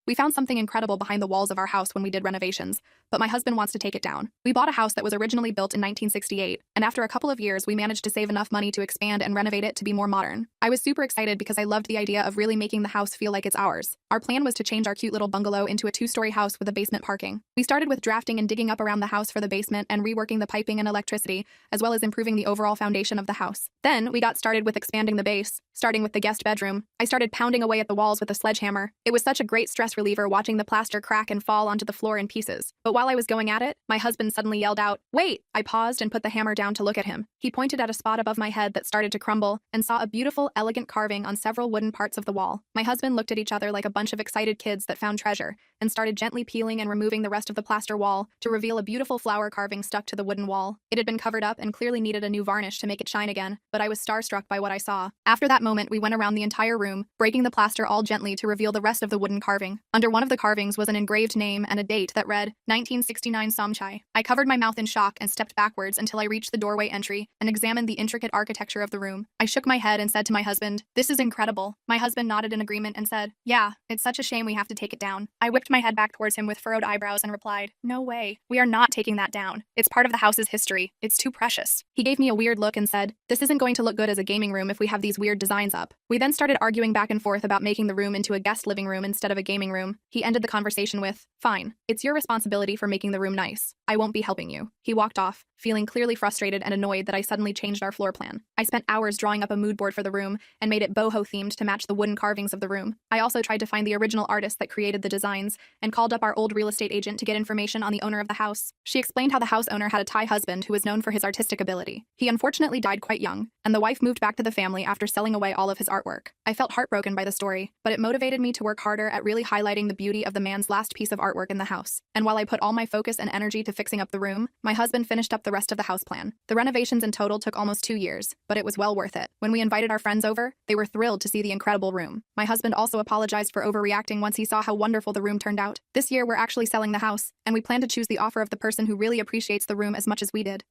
We found something incredible behind the walls of our house when we did renovations, but my husband wants to take it down. We bought a house that was originally built in 1968, and after a couple of years, we managed to save enough money to expand and renovate it to be more modern. I was super excited because I loved the idea of really making the house feel like it's ours. Our plan was to change our cute little bungalow into a two-story house with a basement parking. We started with drafting and digging up around the house for the basement and reworking the piping and electricity, as well as improving the overall foundation of the house. Then, we got started with expanding the base, starting with the guest bedroom. I started pounding away at the walls with a sledgehammer. It was such a great stress reliever watching the plaster crack and fall onto the floor in pieces. But while I was going at it, my husband suddenly yelled out, "Wait!" I paused and put the hammer down to look at him. He pointed at a spot above my head that started to crumble and saw a beautiful, elegant carving on several wooden parts of the wall. My husband looked at each other like a bunch of excited kids that found treasure and started gently peeling and removing the rest of the plaster wall to reveal a beautiful flower carving stuck to the wooden wall. It had been covered up and clearly needed a new varnish to make it shine again, but I was starstruck by what I saw. After that moment, we went around the entire room, breaking the plaster all gently to reveal the rest of the wooden carving. Under one of the carvings was an engraved name and a date that read 1969 Somchai. I covered my mouth in shock and stepped backwards until I reached the doorway entry and examined the intricate architecture of the room. I shook my head and said to my husband, "This is incredible." My husband nodded in agreement and said, "Yeah, it's such a shame we have to take it down." I whipped my head back towards him with furrowed eyebrows and replied, "No way. We are not taking that down. It's part of the house's history. It's too precious." He gave me a weird look and said, "This isn't going to look good as a gaming room if we have these weird designs up." We then started arguing back and forth about making the room into a guest living room instead of a gaming room. He ended the conversation with, "Fine. It's your responsibility for making the room nice. I won't be helping you." He walked off, feeling clearly frustrated and annoyed that I suddenly changed our floor plan. I spent hours drawing up a mood board for the room and made it boho-themed to match the wooden carvings of the room. I also tried to find the original artist that created the designs and called up our old real estate agent to get information on the owner of the house. She explained how the house owner had a Thai husband who was known for his artistic ability. He unfortunately died quite young, and the wife moved back to the family after selling away all of his artwork. I felt heartbroken by the story, but it motivated me to work harder at really highlighting the beauty of the man's last piece of artwork in the house. And while I put all my focus and energy to fixing up the room, my husband finished up the rest of the house plan. The renovations in total took almost 2 years, but it was well worth it. When we invited our friends over, they were thrilled to see the incredible room. My husband also apologized for overreacting once he saw how wonderful the room turned out. This year, we're actually selling the house, and we plan to choose the offer of the person who really appreciates the room as much as we did.